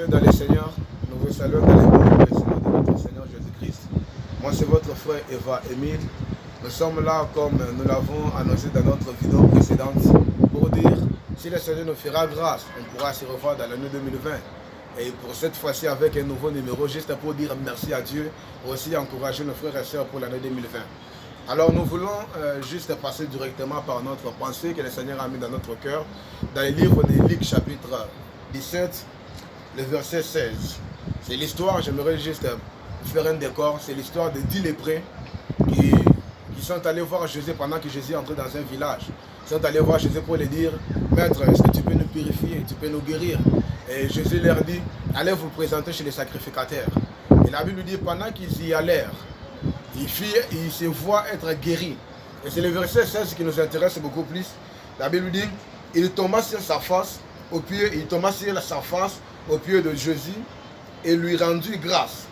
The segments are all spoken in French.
Dans les Seigneurs, nous vous saluons dans les noms de notre Seigneur Jésus-Christ. Moi, c'est votre frère Eva Émile. Nous sommes là, comme nous l'avons annoncé dans notre vidéo précédente, pour dire, si le Seigneur nous fera grâce, on pourra se revoir dans l'année 2020. Et pour cette fois-ci, avec un nouveau numéro, juste pour dire merci à Dieu, et aussi encourager nos frères et sœurs pour l'année 2020. Alors nous voulons juste passer directement par notre pensée que le Seigneur a mis dans notre cœur, dans le livre de Luc chapitre 17, le verset 16. C'est l'histoire, j'aimerais juste faire un décor, c'est l'histoire de 10 lépreux qui sont allés voir Jésus pendant que Jésus est entré dans un village. Ils sont allés voir Jésus pour lui dire, Maître, est-ce que tu peux nous purifier, tu peux nous guérir? Et Jésus leur dit, allez vous présenter chez les sacrificateurs. Et la Bible dit, pendant qu'ils y allèrent, ils se voient être guéris. Et c'est le verset 16 qui nous intéresse beaucoup plus. La Bible dit, il tomba sur sa face, au pied de Jésus et lui rendit grâce.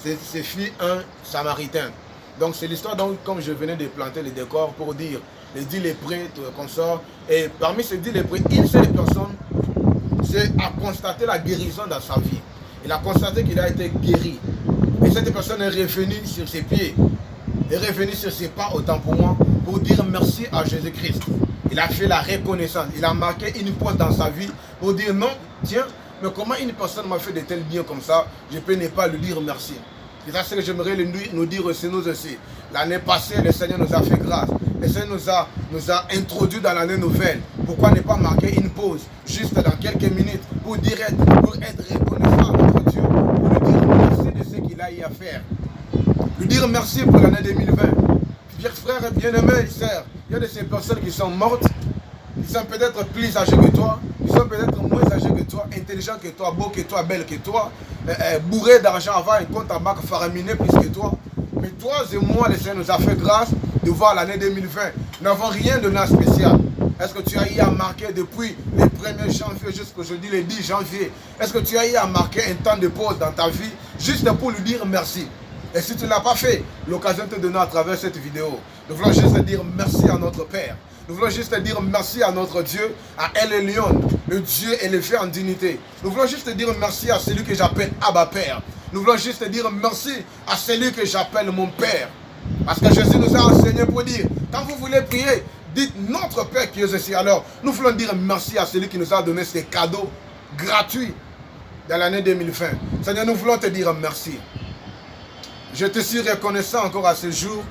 C'est fit un Samaritain. Donc c'est l'histoire, donc comme je venais de planter le décor pour dire les 10 lépreux qu'on sort. Et parmi ces 10 lépreux, une seule personne a constaté la guérison dans sa vie. Il a constaté qu'il a été guéri. Et cette personne est revenue sur ses pieds, est revenue sur ses pas, autant pour moi, pour dire merci à Jésus-Christ. Il a fait la reconnaissance, il a marqué une pause dans sa vie pour dire non, tiens, mais comment une personne m'a fait de tels biens comme ça, je peux ne pas lui dire merci. C'est ça ce que j'aimerais nous dire aussi, nous aussi. L'année passée, le Seigneur nous a fait grâce. Le Seigneur nous a introduit dans l'année nouvelle. Pourquoi ne pas marquer une pause, juste dans quelques minutes, pour être reconnaissant à notre Dieu, pour lui dire merci de ce qu'il a eu à faire. Lui dire merci pour l'année 2020. Pierre, frère, bien-aimé, sœur, il y a de ces personnes qui sont mortes, qui sont peut-être plus âgées que toi, qui sont peut-être moins âgées que toi, intelligents que toi, beaux que toi, belles que toi, bourrés d'argent avant un compte en banque faraminé plus que toi. Mais toi et moi, le Seigneur nous a fait grâce de voir l'année 2020. Nous n'avons rien de là spécial. Est-ce que tu as eu à marquer depuis le 1er janvier jusqu'aujourd'hui, le 10 janvier, est-ce que tu as eu à marquer un temps de pause dans ta vie, juste pour lui dire merci? Et si tu ne l'as pas fait, l'occasion te donne à travers cette vidéo. Nous voulons juste dire merci à notre Père. Nous voulons juste dire merci à notre Dieu, à El Elyon, le Dieu élevé en dignité. Nous voulons juste dire merci à celui que j'appelle Abba Père. Nous voulons juste dire merci à celui que j'appelle mon Père. Parce que Jésus nous a enseigné pour dire, quand vous voulez prier, dites notre Père qui est ici. Alors, nous voulons dire merci à celui qui nous a donné ces cadeaux gratuits dans l'année 2020. Seigneur, nous voulons te dire merci. Je te suis reconnaissant encore à ce jour,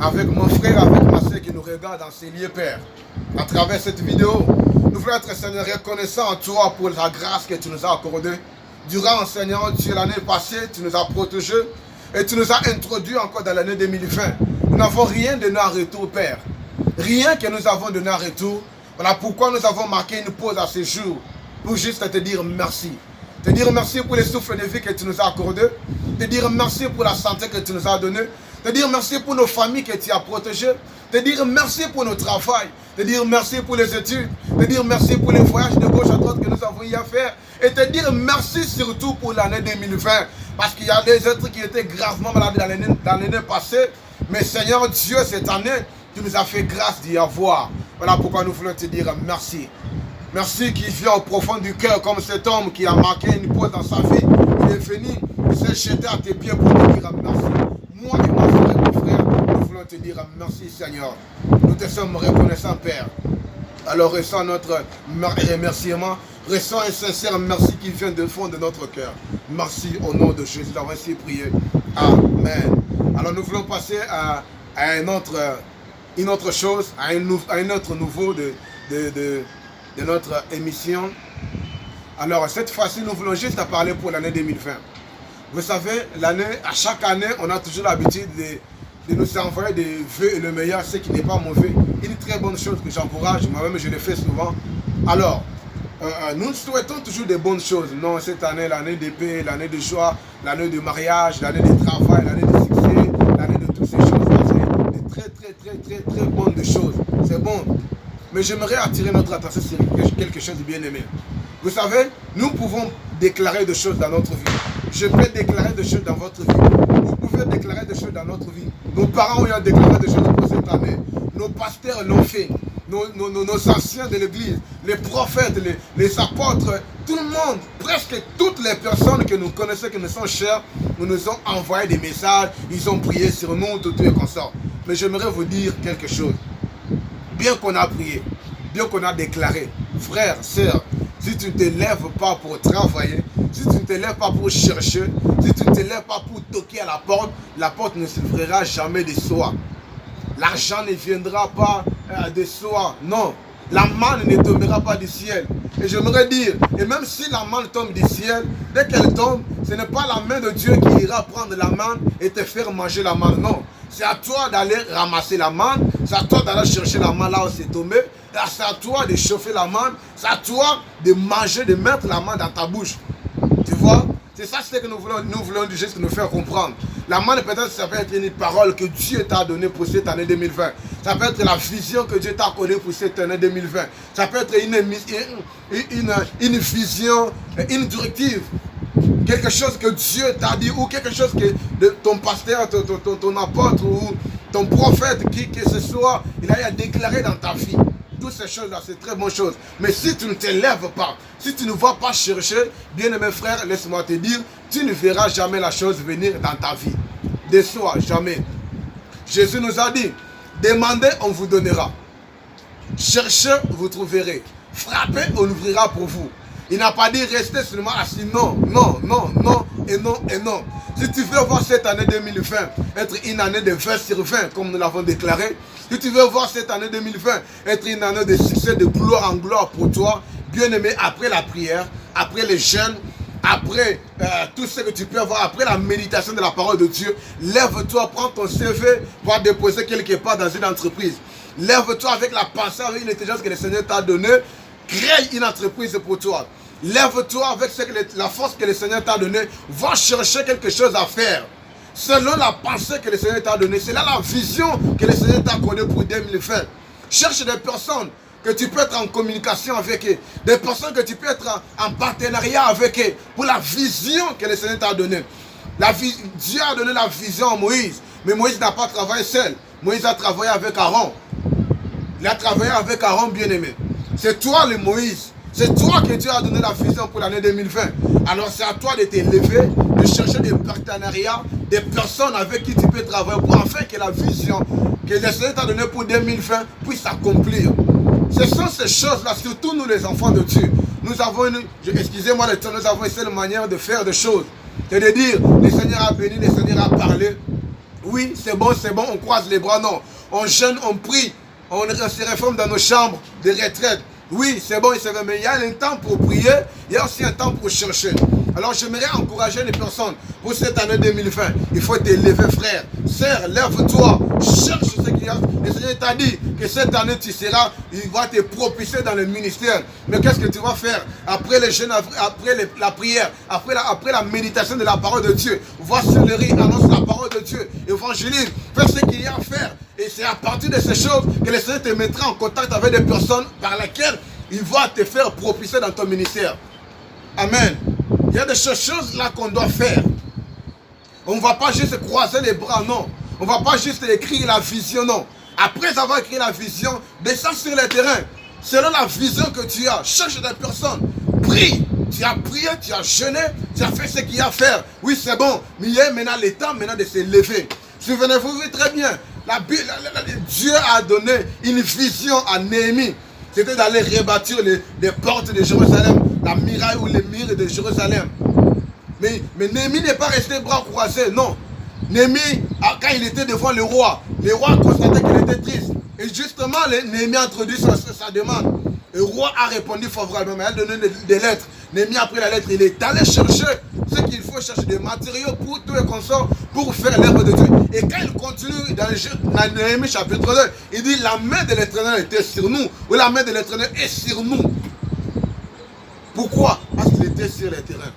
avec mon frère, avec ma soeur qui nous regarde dans ces lieux, Père. À travers cette vidéo, nous voulons être, Seigneur, reconnaissant à toi pour la grâce que tu nous as accordée. Durant, Seigneur, Dieu, l'année passée, tu nous as protégés et tu nous as introduits encore dans l'année 2020. Nous n'avons rien donné en retour, Père. Rien que nous avons donné en retour. Voilà pourquoi nous avons marqué une pause à ce jour, pour juste te dire merci. Te dire merci pour les souffles de vie que tu nous as accordés. Te dire merci pour la santé que tu nous as donnée. Te dire merci pour nos familles que tu as protégées. Te dire merci pour notre travail. Te dire merci pour les études. Te dire merci pour les voyages de gauche à droite que nous avons eu à faire. Et te dire merci surtout pour l'année 2020. Parce qu'il y a des êtres qui étaient gravement malades dans l'année passée. Mais Seigneur Dieu, cette année, tu nous as fait grâce d'y avoir. Voilà pourquoi nous voulons te dire merci. Merci qui vient au profond du cœur comme cet homme qui a marqué une pause dans sa vie. Il est venu se jeter à tes pieds pour te dire merci. Moi et ma soeur et mon frère, nous voulons te dire merci Seigneur. Nous te sommes reconnaissants Père. Alors ressens notre remerciement, ressens un sincère merci qui vient du fond de notre cœur. Merci au nom de Jésus, nous avons ainsi prié. Amen. Alors nous voulons passer à une autre chose, à un autre nouveau de notre émission. Alors cette fois-ci, nous voulons juste parler pour l'année 2020. Vous savez, à chaque année, on a toujours l'habitude de nous envoyer des vœux et le meilleur, ce qui n'est pas mauvais. Une très bonne chose que j'encourage, moi-même je le fais souvent. Alors, nous souhaitons toujours des bonnes choses. Non, cette année, l'année de paix, l'année de joie, l'année de mariage, l'année de travail, l'année de succès, l'année de toutes ces choses-là. C'est très bonnes choses. C'est bon. Mais j'aimerais attirer notre attention sur quelque chose de bien aimé. Vous savez, nous pouvons déclarer des choses dans notre vie. Je peux déclarer des choses dans votre vie. Vous pouvez déclarer des choses dans notre vie. Nos parents ont déclaré des choses pour cette année. Nos pasteurs l'ont fait. Nos anciens de l'église, les prophètes, les apôtres, tout le monde, presque toutes les personnes que nous connaissons, qui nous sont chères, nous ont envoyé des messages, ils ont prié sur nous, tout et consort. Mais j'aimerais vous dire quelque chose. Bien qu'on a prié, bien qu'on a déclaré, frère, sœur, si tu ne te lèves pas pour travailler, si tu ne te lèves pas pour chercher, si tu ne te lèves pas pour toquer à la porte ne s'ouvrira jamais de soi. L'argent ne viendra pas de soi, non. La manne ne tombera pas du ciel. Et j'aimerais dire, et même si la manne tombe du ciel, dès qu'elle tombe, ce n'est pas la main de Dieu qui ira prendre la manne et te faire manger la manne, non. C'est à toi d'aller ramasser la manne, c'est à toi d'aller chercher la manne là où c'est tombé, c'est à toi de chauffer la manne, c'est à toi de manger, de mettre la manne dans ta bouche. Tu vois? C'est ça ce que nous voulons juste nous faire comprendre. La manne, peut-être, ça peut être une parole que Dieu t'a donnée pour cette année 2020. Ça peut être la vision que Dieu t'a accordée pour cette année 2020. Ça peut être une vision, une directive. Quelque chose que Dieu t'a dit, ou quelque chose que ton pasteur, ton apôtre, ou ton prophète, qui que ce soit, il a déclaré dans ta vie. Toutes ces choses-là, c'est très bonne chose. Mais si tu ne te lèves pas, si tu ne vas pas chercher, bien-aimé frère, laisse-moi te dire, tu ne verras jamais la chose venir dans ta vie. De soi, jamais. Jésus nous a dit, demandez, on vous donnera. Cherchez, vous trouverez. Frappez, on ouvrira pour vous. Il n'a pas dit restez seulement assis. Non, non, non, non, et non, et non. Si tu veux voir cette année 2020 être une année de 20 sur 20, comme nous l'avons déclaré, si tu veux voir cette année 2020 être une année de succès, de gloire en gloire pour toi, bien aimé, après la prière, après les jeûnes, après tout ce que tu peux avoir, après la méditation de la parole de Dieu, lève-toi, prends ton CV, va déposer quelque part dans une entreprise. Lève-toi avec la pensée, avec l'intelligence que le Seigneur t'a donnée, crée une entreprise pour toi. Lève-toi avec la force que le Seigneur t'a donnée, va chercher quelque chose à faire. Selon la pensée que le Seigneur t'a donnée, c'est là la vision que le Seigneur t'a accordée pour 2020. Cherche des personnes que tu peux être en communication avec eux, des personnes que tu peux être en partenariat avec eux, pour la vision que le Seigneur t'a donnée. Dieu a donné la vision à Moïse, mais Moïse n'a pas travaillé seul. Moïse a travaillé avec Aaron. Il a travaillé avec Aaron, bien-aimé. C'est toi le Moïse. C'est toi que Dieu a donné la vision pour l'année 2020. Alors c'est à toi de t'élever, de chercher des partenariats, des personnes avec qui tu peux travailler pour enfin que la vision que le Seigneur t'a donnée pour 2020 puisse s'accomplir. Ce sont ces choses-là, surtout nous les enfants de Dieu. Nous avons excusez-moi le temps, nous avons une seule manière de faire des choses. C'est de dire, le Seigneur a béni, le Seigneur a parlé. Oui, c'est bon, on croise les bras, non. On jeûne, on prie, on se réforme dans nos chambres de retraite. Oui, c'est bon, mais il y a un temps pour prier, il y a aussi un temps pour chercher. Alors j'aimerais encourager les personnes pour cette année 2020. Il faut t'élever, frère. Sœur, lève-toi, cherche ce qu'il y a. Le Seigneur t'a dit que cette année tu seras, il va te propulser dans le ministère. Mais qu'est-ce que tu vas faire après les jeûnes, après la prière, après la méditation de la parole de Dieu? Va sur le riz, annonce la parole de Dieu, évangélise, fais ce qu'il y a à faire. Et c'est à partir de ces choses que le Seigneur te mettra en contact avec des personnes par lesquelles il va te faire propulser dans ton ministère. Amen. Il y a des choses là qu'on doit faire. On ne va pas juste croiser les bras, non. On ne va pas juste écrire la vision, non. Après avoir écrit la vision, descends sur le terrain. Selon la vision que tu as, cherche des personnes. Prie. Tu as prié, tu as jeûné, tu as fait ce qu'il y a à faire. Oui, c'est bon. Mais il y a maintenant le temps de se lever. Souvenez-vous très bien. Dieu a donné une vision à Néhémie. C'était d'aller rebâtir les portes de Jérusalem, la muraille ou les murs de Jérusalem. Mais Néhémie n'est pas resté bras croisés, non. Néhémie, quand il était devant le roi constatait qu'il était triste. Et justement, Néhémie a introduit sa demande. Le roi a répondu favorablement, il a donné des lettres. Néhémie a pris la lettre, il est allé chercher ce qu'il faut chercher, des matériaux pour tout et consort, pour faire l'œuvre de Dieu. Et quand il continue dans Néhémie chapitre 2, il dit la main de l'Éternel était sur nous, ou la main de l'Éternel est sur nous. Pourquoi? Parce qu'il était sur le terrain.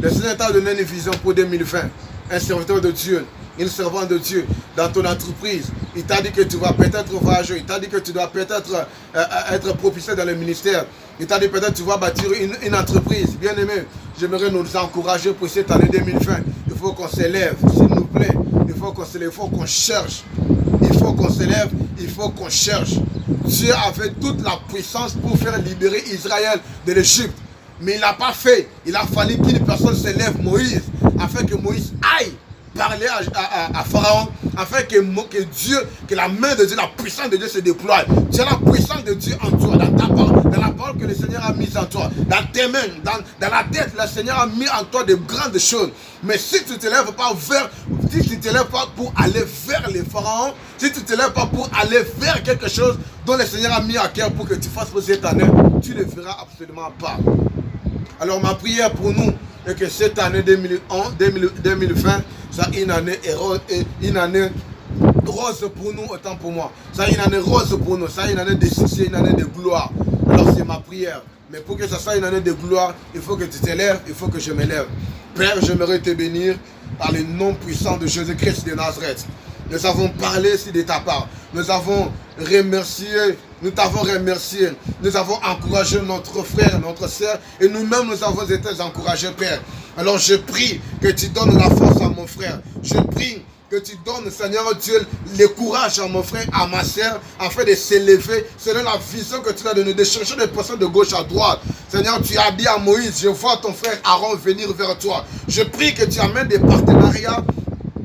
Le Seigneur t'a donné une vision pour 2020. Un serviteur de Dieu, une servante de Dieu dans ton entreprise. Il t'a dit que tu vas peut-être voyager. Il t'a dit que tu dois peut-être être propulsé dans le ministère. Il t'a dit peut-être que tu vas bâtir une entreprise. Bien aimé, j'aimerais nous encourager pour cette année 2020. Il faut qu'on s'élève, s'il nous plaît. Il faut qu'on s'élève, il faut qu'on cherche. Il faut qu'on s'élève, il faut qu'on cherche. Dieu avait toute la puissance pour faire libérer Israël de l'Égypte. Mais il n'a pas fait. Il a fallu qu'une personne se lève, Moïse, afin que Moïse aille parler à Pharaon, afin que Dieu, que la main de Dieu, la puissance de Dieu se déploie. Tu as la puissance de Dieu en toi, dans ta parole, dans la parole que le Seigneur a mise en toi, dans tes mains, dans la tête, le Seigneur a mis en toi de grandes choses. Mais si tu ne te lèves pas si tu ne te lèves pas pour aller vers les pharaons, si tu ne te lèves pas pour aller vers quelque chose dont le Seigneur a mis à cœur pour que tu fasses pour cette année, tu ne le feras absolument pas. Alors ma prière pour nous est que cette année 2020 soit une année rose pour nous autant pour moi. Ça une année rose pour nous, ça une année de succès, une année de gloire. Alors c'est ma prière. Mais pour que ça soit une année de gloire, il faut que tu te lèves, il faut que je me lève. Père, j'aimerais te bénir par le nom puissant de Jésus-Christ de Nazareth. Nous avons parlé ici de ta part. Nous avons remercié, nous t'avons remercié. Nous avons encouragé notre frère, notre soeur. Et nous-mêmes, nous avons été encouragés, Père. Alors je prie que tu donnes la force à mon frère. Je prie que tu donnes, Seigneur Dieu, le courage à mon frère, à ma soeur, afin de s'élever selon la vision que tu as donnée, de chercher des personnes de gauche à droite. Seigneur, tu as dit à Moïse, je vois ton frère Aaron venir vers toi. Je prie que tu amènes des partenariats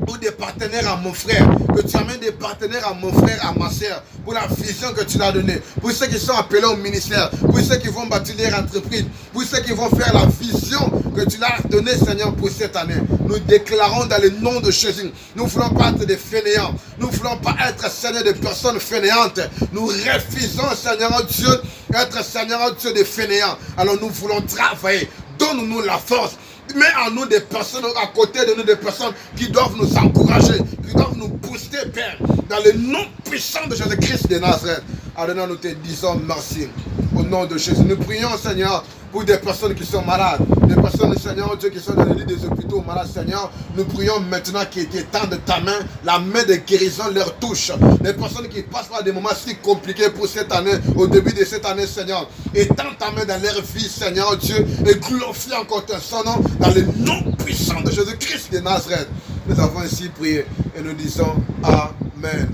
ou des partenaires à mon frère, que tu amènes des partenaires à mon frère, à ma soeur, pour la vision que tu as donnée, pour ceux qui sont appelés au ministère, pour ceux qui vont bâtir leur entreprise, pour ceux qui vont faire la vision que tu as donnée, Seigneur, pour cette année. Nous déclarons dans le nom de Jésus, nous ne voulons pas être des fainéants, nous ne voulons pas être, Seigneur, des personnes fainéantes. Nous refusons, Seigneur Dieu, être, Seigneur Dieu, des fainéants. Alors nous voulons travailler. Donne-nous la force. Mets en nous des personnes à côté de nous, des personnes qui doivent nous encourager, qui doivent nous booster, Père, dans le nom puissant de Jésus-Christ de Nazareth. Adonai, nous te disons merci. Au nom de Jésus, nous prions, Seigneur, pour des personnes qui sont malades, des personnes, Seigneur Dieu, qui sont dans les lits des hôpitaux malades, Seigneur. Nous prions maintenant qu'il étende ta main, la main de guérison leur touche. Des personnes qui passent par des moments si compliqués pour cette année, au début de cette année, Seigneur. Étends ta main dans leur vie, Seigneur Dieu, et glorifie encore son nom dans le nom puissant de Jésus-Christ de Nazareth. Nous avons ainsi prié et nous disons Amen.